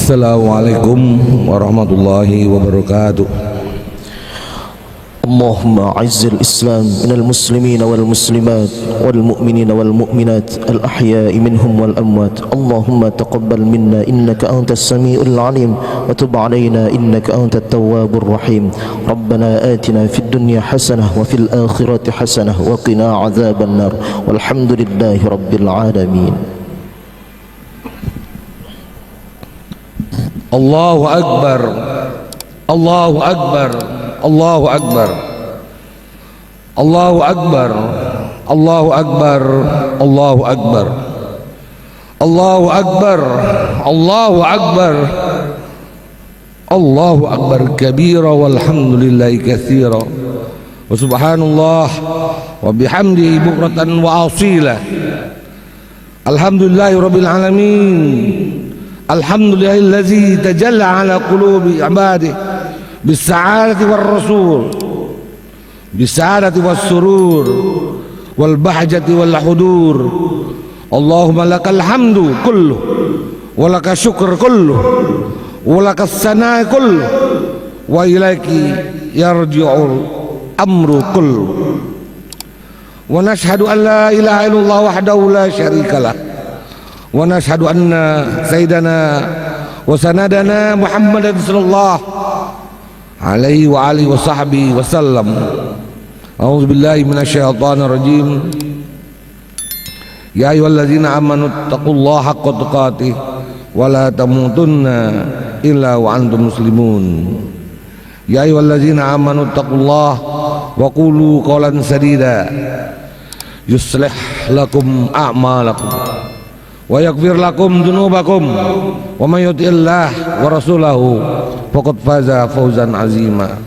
Assalamualaikum warahmatullahi wabarakatuh. Allahumma a'izzil Islam minal muslimina wal muslimat wal mu'minina wal mu'minat al ahya'i minhum wal amwat. Allahumma taqabbal minna innaka antas sami'ul alim wa tub 'alaina innaka antat tawwabur rahim. Rabbana atina fid dunya hasanah wa fil akhirati hasanah wa qina 'adzaban nar. Walhamdulillahi rabbil alamin. Allahu Akbar, Allahu Akbar, Allahu Akbar, Allahu Akbar, Allahu Akbar, Allahu Akbar, Allahu Akbar, Allahu Akbar, Allahu Akbar kabira walhamdulillahi katsira wa subhanallah wa bihamdihi bukratan wa asila. Alhamdulillahi rabbil alamin. Alhamdulillahillazi tajalla ala qulubi ibadihi bis-sa'adati war-rasul bis-sa'adati was-surur wal-bahjati wal-hudur. Allahumma lakal hamdu kullu wa lakal syukr kullu wa lakal sanaa kullu wa ilaiki yarji'ul amru kullu. Wa nashhadu an la ilaha illallah wahdahu la syarikalah wa nashhadu anna sayyidana wa sanadana Muhammadan sallallahu alaihi wa alihi wa sahbihi wa sallam. A'udzu billahi minasyaitonir rajim. Ya ayyuhalladzina amanu taqullaha haqqa tuqatih wa la tamutunna illa wa antum muslimun. Ya ayyuhalladzina amanu taqullaha wa qulu qawlan sadida yuslih lakum a'malakum wa yaghfir lakum dzunubakum wa may yuti'illah wa rasulahu faqad faza fawzan azima.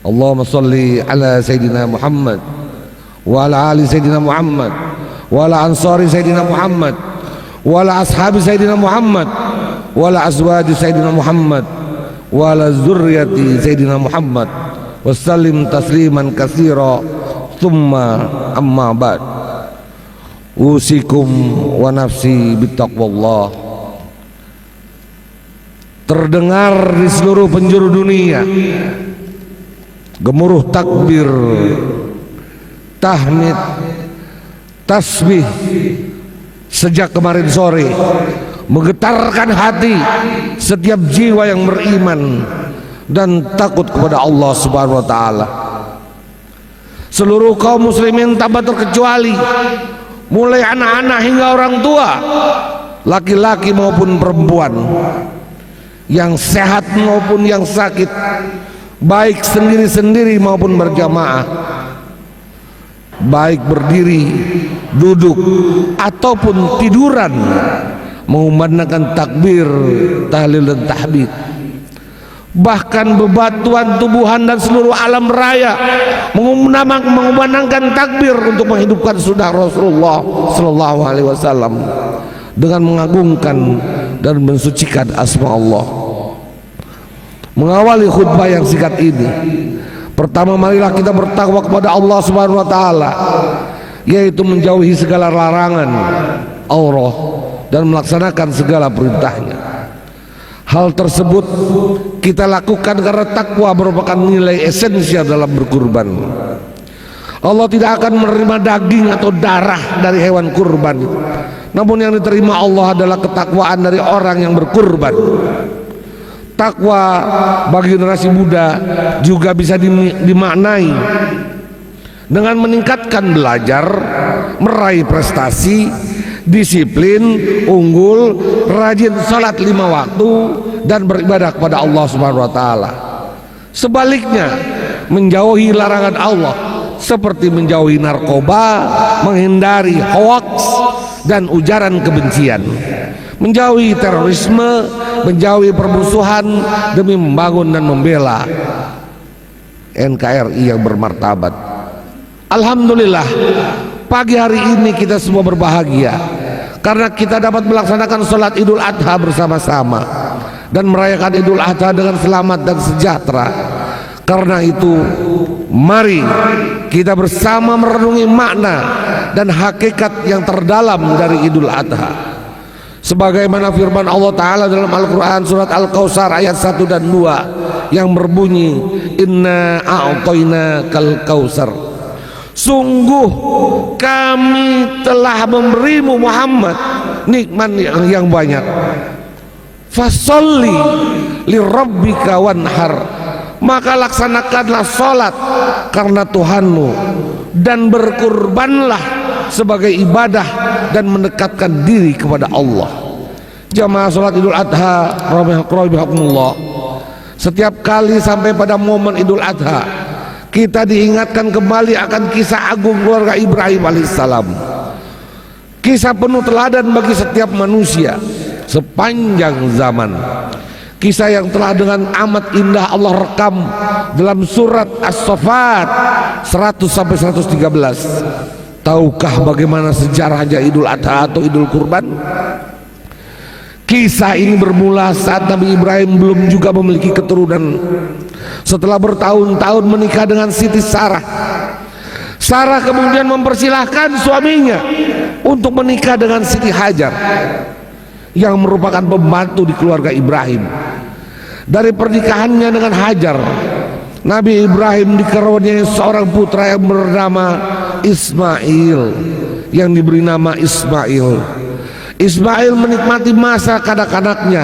Allahumma shalli ala sayidina Muhammad wa ala ali sayidina Muhammad wa ala ansari sayidina Muhammad wa ala ashabi sayidina Muhammad wa ala azwaji sayidina Muhammad wa ala zurriyati sayidina Muhammad wa sallim tasliman katsira. Tsumma amma ba'd. Usikum wa nafsi bittaqwallah. Terdengar di seluruh penjuru dunia gemuruh takbir, tahmid, tasbih sejak kemarin sore, menggetarkan hati setiap jiwa yang beriman dan takut kepada Allah Subhanahu wa taala. Seluruh kaum muslimin tanpa terkecuali, mulai anak-anak hingga orang tua, laki-laki maupun perempuan, yang sehat maupun yang sakit, baik sendiri-sendiri maupun berjamaah, baik berdiri, duduk ataupun tiduran, mengumandangkan takbir, tahlil dan tahmid. Bahkan bebatuan tubuhan dan seluruh alam raya mengumandangkan takbir untuk menghidupkan sunnah Rasulullah sallallahu alaihi wasallam dengan mengagungkan dan mensucikan asma Allah. Mengawali khutbah yang singkat ini, pertama marilah kita bertakwa kepada Allah Subhanahu wa taala, yaitu menjauhi segala larangan Allah dan melaksanakan segala perintahnya. Hal tersebut kita lakukan karena takwa merupakan nilai esensial dalam berkurban. Allah tidak akan menerima daging atau darah dari hewan kurban, namun yang diterima Allah adalah ketakwaan dari orang yang berkurban. Takwa bagi generasi muda juga bisa dimaknai dengan meningkatkan belajar, meraih prestasi, disiplin, unggul, rajin salat 5 waktu dan beribadah kepada Allah Subhanahu wa taala. Sebaliknya, menjauhi larangan Allah seperti menjauhi narkoba, menghindari hoaks dan ujaran kebencian, menjauhi terorisme, menjauhi permusuhan demi membangun dan membela NKRI yang bermartabat. Alhamdulillah, pagi hari ini kita semua berbahagia karena kita dapat melaksanakan sholat Idul Adha bersama-sama dan merayakan Idul Adha dengan selamat dan sejahtera. Karena itu, mari kita bersama merenungi makna dan hakikat yang terdalam dari Idul Adha. sebagaimana firman Allah Ta'ala dalam Al-Quran surat Al-Kautsar ayat 1 dan 2 yang berbunyi, inna a'tayna kal kautsar, sungguh kami telah memberimu Muhammad nikmat yang banyak, fasolli lirabbika wanhar, maka laksanakanlah sholat karena Tuhanmu dan berkurbanlah sebagai ibadah dan mendekatkan diri kepada Allah. Jamaah sholat Idul Adha rahimakumullah, setiap kali sampai pada momen Idul Adha kita diingatkan kembali akan kisah agung keluarga Ibrahim alaihissalam, kisah penuh teladan bagi setiap manusia sepanjang zaman, kisah yang telah dengan amat indah Allah rekam dalam surat As-Saffat 100-113. Tahukah bagaimana sejarahnya Idul Adha atau Idul Kurban? Kisah ini bermula saat Nabi Ibrahim belum juga memiliki keturunan. Setelah bertahun-tahun menikah dengan Siti Sarah, Sarah kemudian mempersilahkan suaminya untuk menikah dengan Siti Hajar yang merupakan pembantu di keluarga Ibrahim. Dari pernikahannya dengan Hajar, Nabi Ibrahim dikaruniai seorang putra yang bernama Ismail, yang diberi nama Ismail. Ismail menikmati masa kanak-kanaknya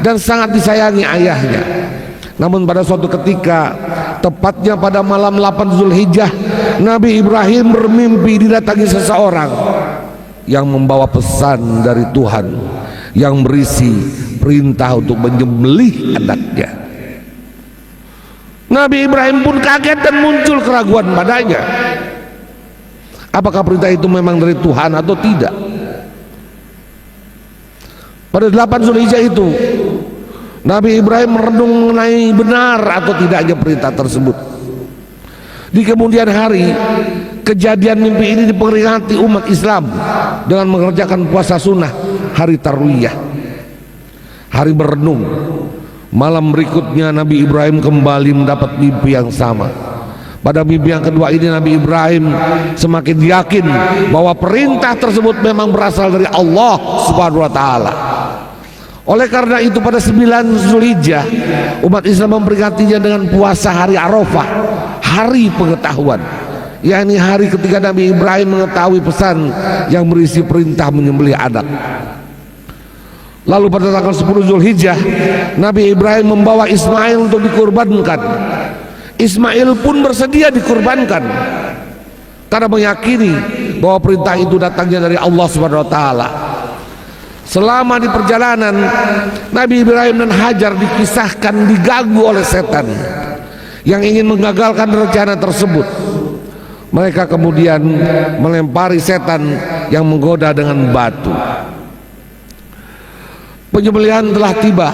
dan sangat disayangi ayahnya. Namun pada suatu ketika, tepatnya pada malam 8 Zulhijjah, Nabi Ibrahim bermimpi didatangi seseorang yang membawa pesan dari Tuhan yang berisi perintah untuk menyembelih anaknya. Nabi Ibrahim pun kaget dan muncul keraguan padanya, apakah perintah itu memang dari Tuhan atau tidak. Pada 8 Zulhijjah itu Nabi Ibrahim merenung mengenai benar atau tidaknya perintah tersebut. Di kemudian hari, kejadian mimpi ini diperingati umat Islam dengan mengerjakan puasa sunnah hari Tarwiyah, hari berenung. Malam berikutnya Nabi Ibrahim kembali mendapat mimpi yang sama. Pada mimpi yang kedua ini Nabi Ibrahim semakin yakin bahwa perintah tersebut memang berasal dari Allah Subhanahu wa Ta'ala. Oleh karena itu pada 9 Zulhijjah umat Islam memperingatinya dengan puasa hari Arafah, hari pengetahuan, yakni hari ketika Nabi Ibrahim mengetahui pesan yang berisi perintah menyembelih anak. Lalu pada tanggal 10 Zulhijjah Nabi Ibrahim membawa Ismail untuk dikurbankan. Ismail pun bersedia dikurbankan karena meyakini bahwa perintah itu datangnya dari Allah Subhanahu wa Ta'ala. Selama di perjalanan, Nabi Ibrahim dan Hajar dikisahkan diganggu oleh setan yang ingin menggagalkan rencana tersebut. Mereka kemudian melempari setan yang menggoda dengan batu. Penyembelihan telah tiba,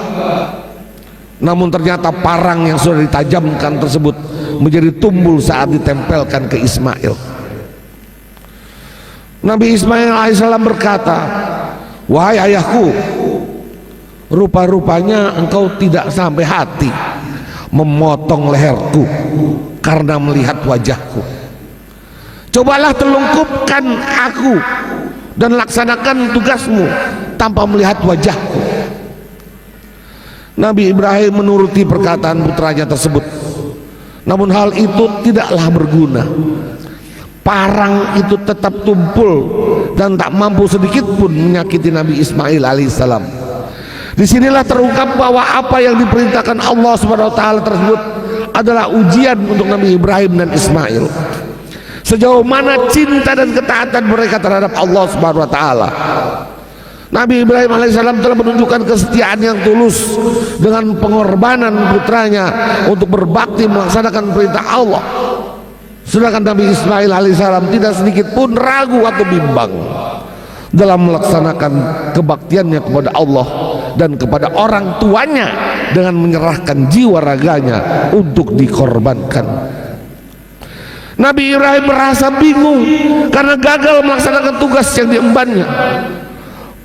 namun ternyata parang yang sudah ditajamkan tersebut menjadi tumbul saat ditempelkan ke Ismail. Nabi Ismail alaihissalam berkata, wahai ayahku, rupa-rupanya engkau tidak sampai hati memotong leherku karena melihat wajahku. Cobalah telungkupkan aku dan laksanakan tugasmu tanpa melihat wajahku. Nabi Ibrahim menuruti perkataan putranya tersebut, namun hal itu tidaklah berguna. Parang itu tetap tumpul dan tak mampu sedikit pun menyakiti Nabi Ismail alaihissalam. Disinilah terungkap bahwa apa yang diperintahkan Allah Subhanahu wa Ta'ala tersebut adalah ujian untuk Nabi Ibrahim dan Ismail. Sejauh mana cinta dan ketaatan mereka terhadap Allah Subhanahu wa Ta'ala. Nabi Ibrahim alaihissalam telah menunjukkan kesetiaan yang tulus dengan pengorbanan putranya untuk berbakti melaksanakan perintah Allah. Sedangkan Nabi Ismail alaihissalam tidak sedikit pun ragu atau bimbang dalam melaksanakan kebaktiannya kepada Allah dan kepada orang tuanya dengan menyerahkan jiwa raganya untuk dikorbankan. Nabi Ibrahim merasa bingung karena gagal melaksanakan tugas yang diembannya.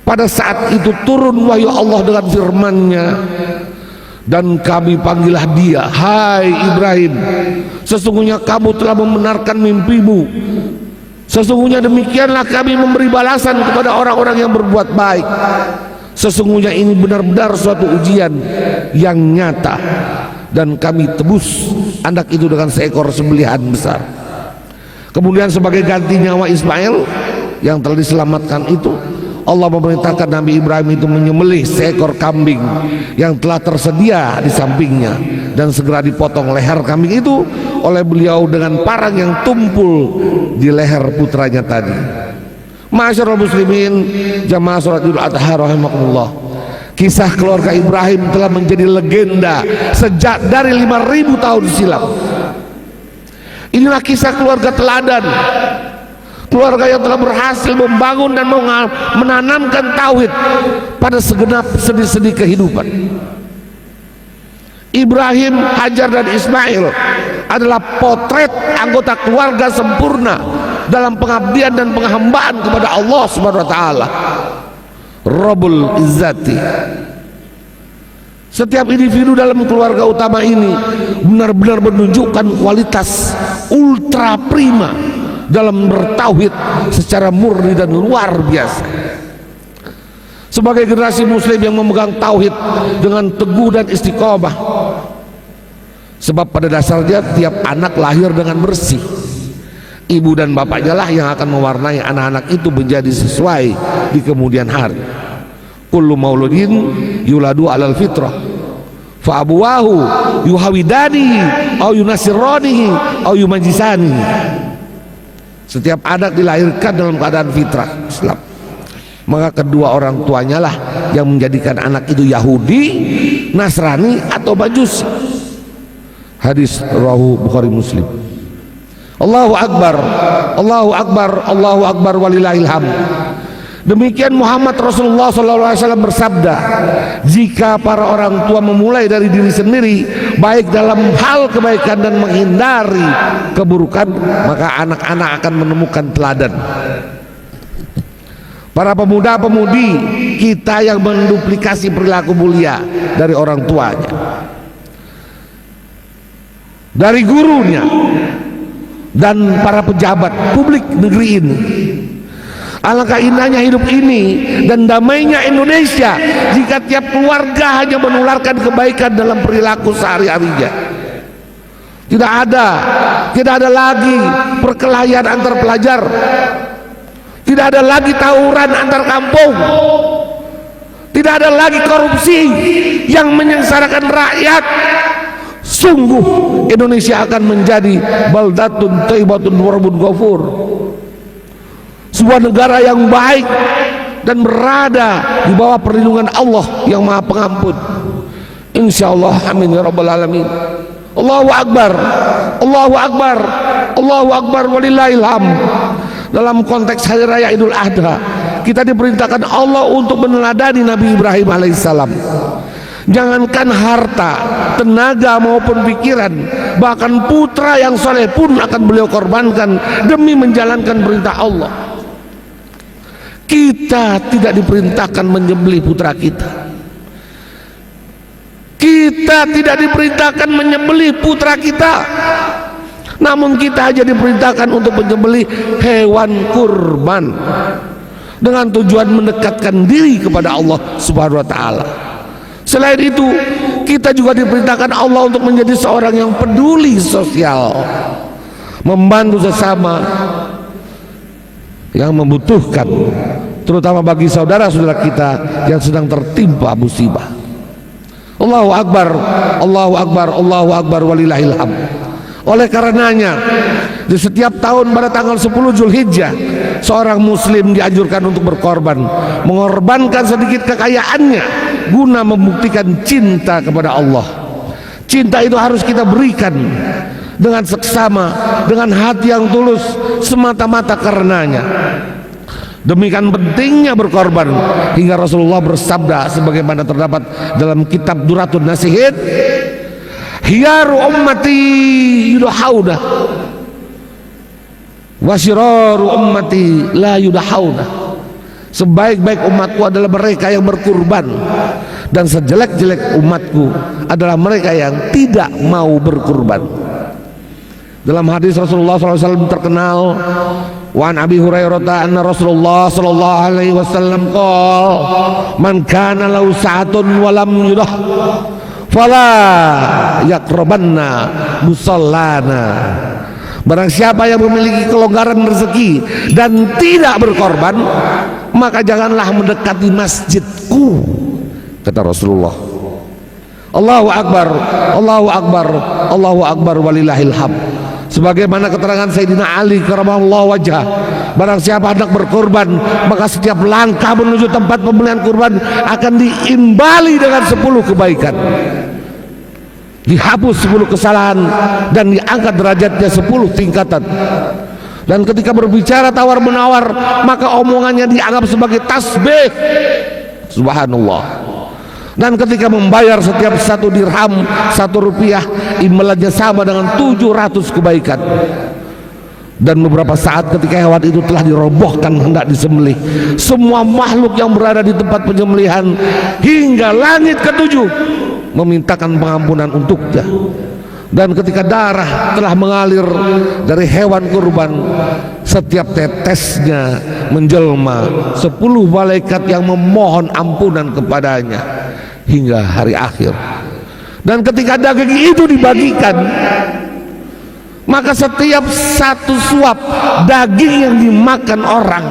Pada saat itu turun wahyu Allah dengan firman-Nya, dan kami panggillah dia, hai Ibrahim, sesungguhnya kamu telah membenarkan mimpimu. Sesungguhnya demikianlah kami memberi balasan kepada orang-orang yang berbuat baik. Sesungguhnya ini benar-benar suatu ujian yang nyata, dan kami tebus anak itu dengan seekor sembelihan besar. Kemudian sebagai ganti nyawa Ismail yang telah diselamatkan itu, Allah memerintahkan Nabi Ibrahim itu menyembelih seekor kambing yang telah tersedia di sampingnya, dan segera dipotong leher kambing itu oleh beliau dengan parang yang tumpul di leher putranya tadi. Masyarul muslimin jamaah salat Idul Adha rahimakumullah, kisah keluarga Ibrahim telah menjadi legenda sejak dari 5.000 tahun silam. Inilah kisah keluarga teladan, keluarga yang telah berhasil membangun dan menanamkan tauhid pada segenap sendi-sendi kehidupan. Ibrahim, Hajar dan Ismail adalah potret anggota keluarga sempurna dalam pengabdian dan penghambaan kepada Allah Subhanahu wa taala Rabbul Izzati. Setiap individu dalam keluarga utama ini benar-benar menunjukkan kualitas ultra prima dalam bertauhid secara murni dan luar biasa. Sebagai generasi muslim yang memegang tauhid dengan teguh dan istiqomah, sebab pada dasarnya tiap anak lahir dengan bersih, ibu dan bapaknya lah yang akan mewarnai anak-anak itu menjadi sesuai di kemudian hari. Kullu mauludin yuladu alal fitrah fa abuwahu yuhawidanihi au yunasiranihi au yumajisanihi. Setiap anak dilahirkan dalam keadaan fitrah Islam, maka kedua orang tuanya lah yang menjadikan anak itu Yahudi, Nasrani atau Majusi. Hadis rawahu Bukhari Muslim. Allahu Akbar, Allahu Akbar, Allahu Akbar walillahil hamd. Demikian Muhammad Rasulullah SAW bersabda, jika para orang tua memulai dari diri sendiri baik dalam hal kebaikan dan menghindari keburukan, maka anak-anak akan menemukan teladan. Para pemuda-pemudi kita yang menduplikasi perilaku mulia dari orang tuanya, dari gurunya, dan para pejabat publik negeri ini. Alangkah indahnya hidup ini dan damainya Indonesia jika tiap keluarga hanya menularkan kebaikan dalam perilaku sehari-harinya. Tidak ada lagi perkelahian antar pelajar, tidak ada lagi tawuran antar kampung, tidak ada lagi korupsi yang menyengsarakan rakyat. Sungguh Indonesia akan menjadi baldatun thayyibatun warabun ghafur, sebuah negara yang baik dan berada di bawah perlindungan Allah yang Maha Pengampun, insyaallah. Amin ya rabbal alamin. Allahu Akbar, Allahu Akbar, Allahu Akbar walillahil hamd. Dalam konteks hari raya Idul Adha, kita diperintahkan Allah untuk meneladani Nabi Ibrahim alaihissalam. Jangankan harta, tenaga maupun pikiran, bahkan putra yang soleh pun akan beliau korbankan demi menjalankan perintah Allah. Kita tidak diperintahkan menyembelih putra kita. Kita tidak diperintahkan menyembelih putra kita, namun kita hanya diperintahkan untuk menyembelih hewan kurban dengan tujuan mendekatkan diri kepada Allah Subhanahu wa taala. Selain itu, kita juga diperintahkan Allah untuk menjadi seorang yang peduli sosial, membantu sesama yang membutuhkan, terutama bagi saudara-saudara kita yang sedang tertimpa musibah. Allahu Akbar, Allahu Akbar, Allahu Akbar walillahil hamd. Oleh karenanya, di setiap tahun pada tanggal 10 Zulhijjah, seorang muslim dianjurkan untuk berkorban, mengorbankan sedikit kekayaannya guna membuktikan cinta kepada Allah. Cinta itu harus kita berikan dengan seksama, dengan hati yang tulus, semata-mata karenanya. Demikian pentingnya berkorban hingga Rasulullah bersabda sebagaimana terdapat dalam kitab Duratun Nasihin, hiyaru ummati yudhaudah wa syiraru ummati la yudhaudah. Sebaik-baik umatku adalah mereka yang berkurban, dan sejelek-jelek umatku adalah mereka yang tidak mau berkurban. Dalam hadis Rasulullah SAW terkenal, Wa an Abi Hurairah anna Rasulullah sallallahu alaihi wasallam qala man kana lahu sa'atun wa lam yudah fala yaqrabanna musallana. Barang siapa yang memiliki kelonggaran rezeki dan tidak berkorban, maka janganlah mendekati masjidku, kata Rasulullah. Allahu Akbar, Allahu Akbar, Allahu Akbar walillahil hamd. Sebagaimana keterangan Sayyidina Ali karramallahu wajhah, barang siapa hendak berkorban, maka setiap langkah menuju tempat pembelian kurban akan diimbali dengan 10 kebaikan, dihapus 10 kesalahan, dan diangkat derajatnya 10 tingkatan. Dan ketika berbicara tawar menawar, maka omongannya dianggap sebagai tasbih. Subhanallah. Dan ketika membayar setiap 1 dirham 1 rupiah, imbalannya sama dengan 700 kebaikan. Dan beberapa saat ketika hewan itu telah dirobohkan hendak disembelih, semua makhluk yang berada di tempat penyembelihan hingga langit ke-7 memintakan pengampunan untuknya. Dan ketika darah telah mengalir dari hewan kurban, setiap tetesnya menjelma 10 malaikat yang memohon ampunan kepadanya hingga hari akhir. Dan ketika daging itu dibagikan, maka setiap 1 suap daging yang dimakan orang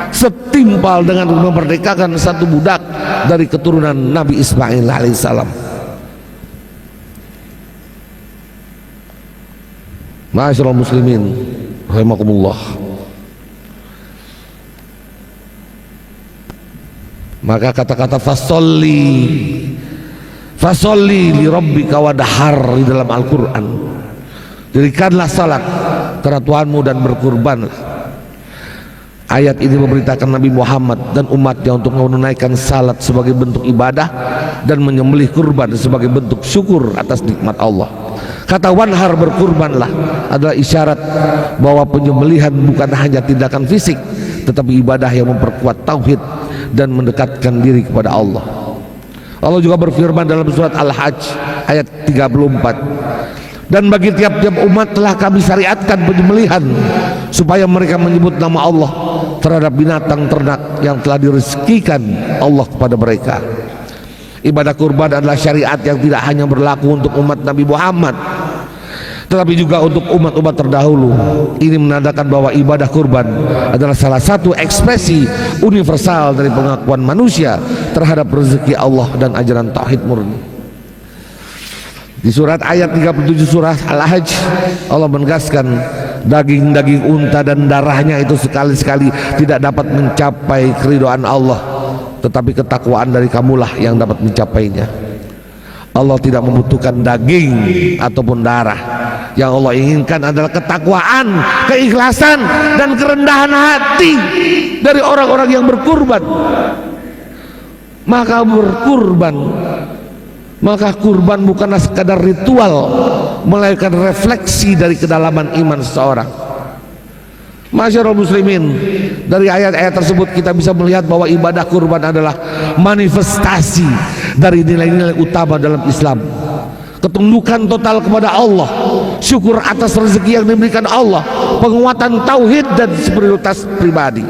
setimpal dengan memerdekakan 1 budak dari keturunan Nabi Ismail alaihissalam. Ma'asyiral muslimin rahimakumullah. Maka kata-kata fasolli li rabbika wadhar di dalam Al-Quran, dirikanlah salat karena Tuhanmu dan berkurbanlah. Ayat ini memberitakan Nabi Muhammad dan umatnya untuk menunaikan salat sebagai bentuk ibadah dan menyembelih kurban sebagai bentuk syukur atas nikmat Allah. Kata wanhar, berkurbanlah, adalah isyarat bahwa penyembelihan bukan hanya tindakan fisik, tetapi ibadah yang memperkuat tauhid dan mendekatkan diri kepada Allah. Allah juga berfirman dalam surat Al-Hajj ayat 34, dan bagi tiap-tiap umat telah kami syariatkan penyembelihan supaya mereka menyebut nama Allah terhadap binatang ternak yang telah direzekikan Allah kepada mereka. Ibadah kurban adalah syariat yang tidak hanya berlaku untuk umat Nabi Muhammad, tetapi juga untuk umat-umat terdahulu. Ini menandakan bahwa ibadah kurban adalah salah satu ekspresi universal dari pengakuan manusia terhadap rezeki Allah dan ajaran tauhid murni. Di surat ayat 37 surah Al-Hajj, Allah menegaskan daging-daging unta dan darahnya itu sekali-sekali tidak dapat mencapai keridhaan Allah, tetapi ketakwaan dari kamulah yang dapat mencapainya. Allah tidak membutuhkan daging ataupun darah. Yang Allah inginkan adalah ketakwaan, keikhlasan, dan kerendahan hati dari orang-orang yang berkurban. Maka kurban bukanlah sekadar ritual, melainkan refleksi dari kedalaman iman seseorang. Masyarul muslimin, dari ayat-ayat tersebut kita bisa melihat bahwa ibadah kurban adalah manifestasi dari nilai-nilai utama dalam Islam. Ketundukan total kepada Allah, syukur atas rezeki yang diberikan Allah, penguatan tauhid dan spiritualitas pribadi.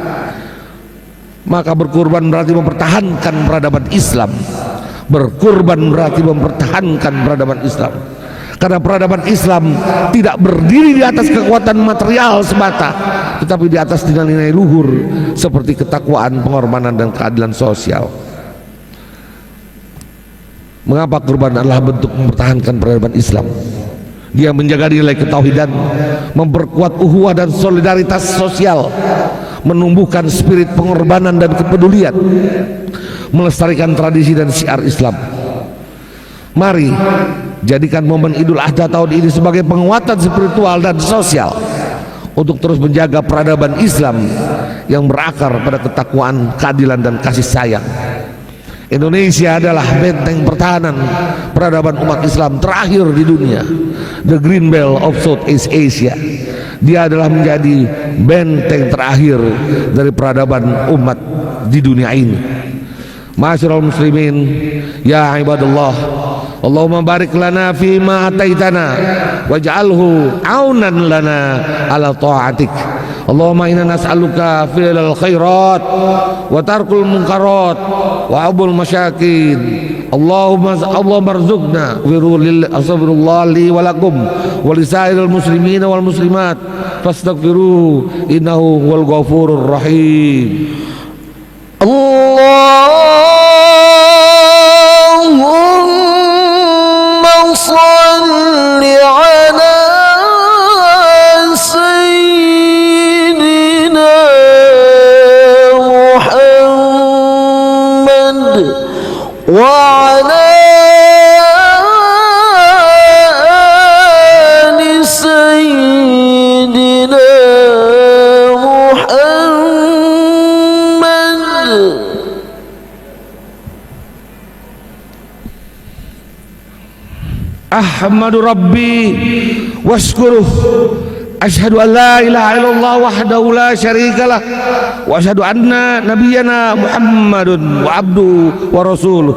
Maka berkurban berarti mempertahankan peradaban Islam. Berkurban berarti mempertahankan peradaban Islam, karena peradaban Islam tidak berdiri di atas kekuatan material semata, tetapi di atas nilai-nilai luhur seperti ketakwaan, pengorbanan, dan keadilan sosial. Mengapa kurban adalah bentuk mempertahankan peradaban Islam? Dia menjaga nilai ketauhidan, memperkuat ukhuwah dan solidaritas sosial, menumbuhkan spirit pengorbanan dan kepedulian, melestarikan tradisi dan syiar Islam. Mari jadikan momen Idul Adha tahun ini sebagai penguatan spiritual dan sosial untuk terus menjaga peradaban Islam yang berakar pada ketakwaan, keadilan, dan kasih sayang. Indonesia adalah benteng pertahanan peradaban umat Islam terakhir di dunia, the Green Belt of Southeast Asia. Dia adalah menjadi benteng terakhir dari peradaban umat di dunia ini. Ma'asyiral muslimin, ya ibadallah, Allahumma barik lana fima ataitana waj'alhu aunan lana ala ta'atik Allahumma inna nas'aluka fi'lal khairat wa tarkul munkarat wa abul masyakin. Allahumma arzuqna astaghfirullah li wa lakum wa lisairil muslimina wal muslimat fastaghfiruhu innahu huwal ghafurur rahim. Allahumma salli ala sayyidina Muhammad wa ala ali sayyidina Muhammad. Ahmadu Rabbi washkuruh, ashhadu an la ilaha illallah wahdahu la syarikalah wa ashhadu anna nabiyyana Muhammadun wa abduhu wa rasuluh.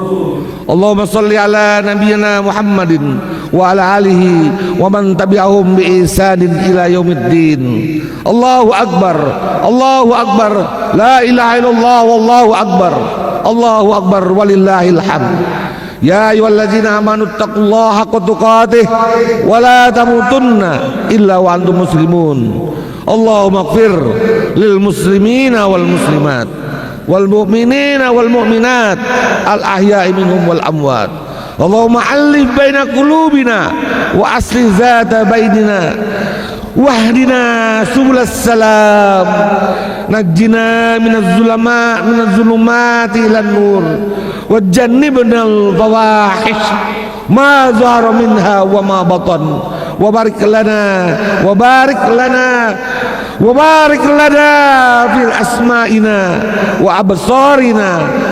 Allahumma salli ala nabiyyina Muhammadin wa ala alihi wa man tabi'ahum bi ihsanin ila yaumiddin. Allahu akbar, Allahu akbar, la ilaha illallah wallahu akbar, Allahu akbar walillahil hamd. Ya ayyuhalladzina amanu taqullaha haqqa tuqatih wa la tamutunna illa wa antum muslimun. Allahumma ighfir lil muslimina wal muslimat wal mu'minina wal mu'minat al ahya'i minhum wal amwat. Allahumma alif baina qulubina wa aslih zata bainina wahdina subulas salam najjina minaz zulumati ilan nur wajannibnal fawahish ma zahara minha wa ma batan wa barik lana fil asma'ina wa absarina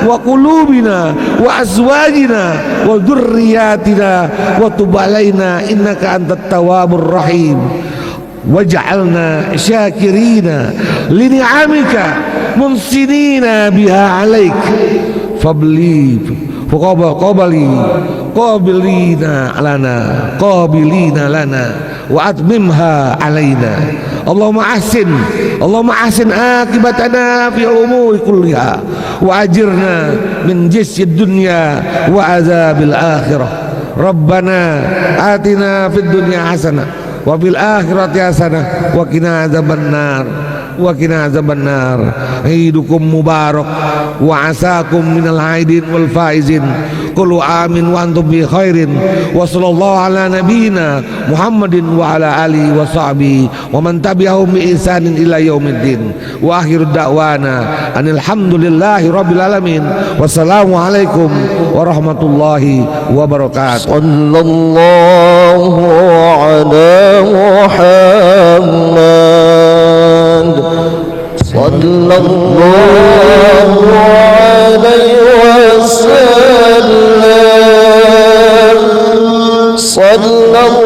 wa qulubina wa azwajina wa dhurriyyatina wa tub alaina innaka antat tawwabur rahim waj'alna syakirina li ni'amika munsinina biha 'alaik fabli qabilina lana wa atmimha alaina. Allahumma ahsin akibatana fi umuri kulliha wa ajirna min jizyid dunya wa azabil akhirah. Rabbana atina fid dunya hasanah wa fil akhirati hasanah wa qina azabannar. Hidukum mubarak wa asakum minal aidin wal faizin. Qulu amin wa antum bi khairin. Wa sallallahu ala nabiyyina Muhammadin wa ala alihi wa sahbihi wa man tabi'ahum bi ihsanin ila yaumiddin. Wa akhiru da'wana anil hamdulillahi rabbil alamin. Wassalamu alaikum warahmatullahi wabarakatuh. Sallallahu ala Muhammad sallallahu alaihi wasallam. Sallallahu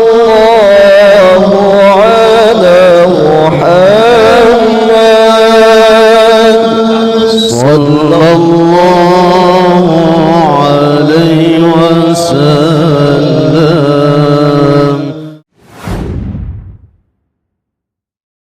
ala Muhammad sallallahu alaihi wasallam.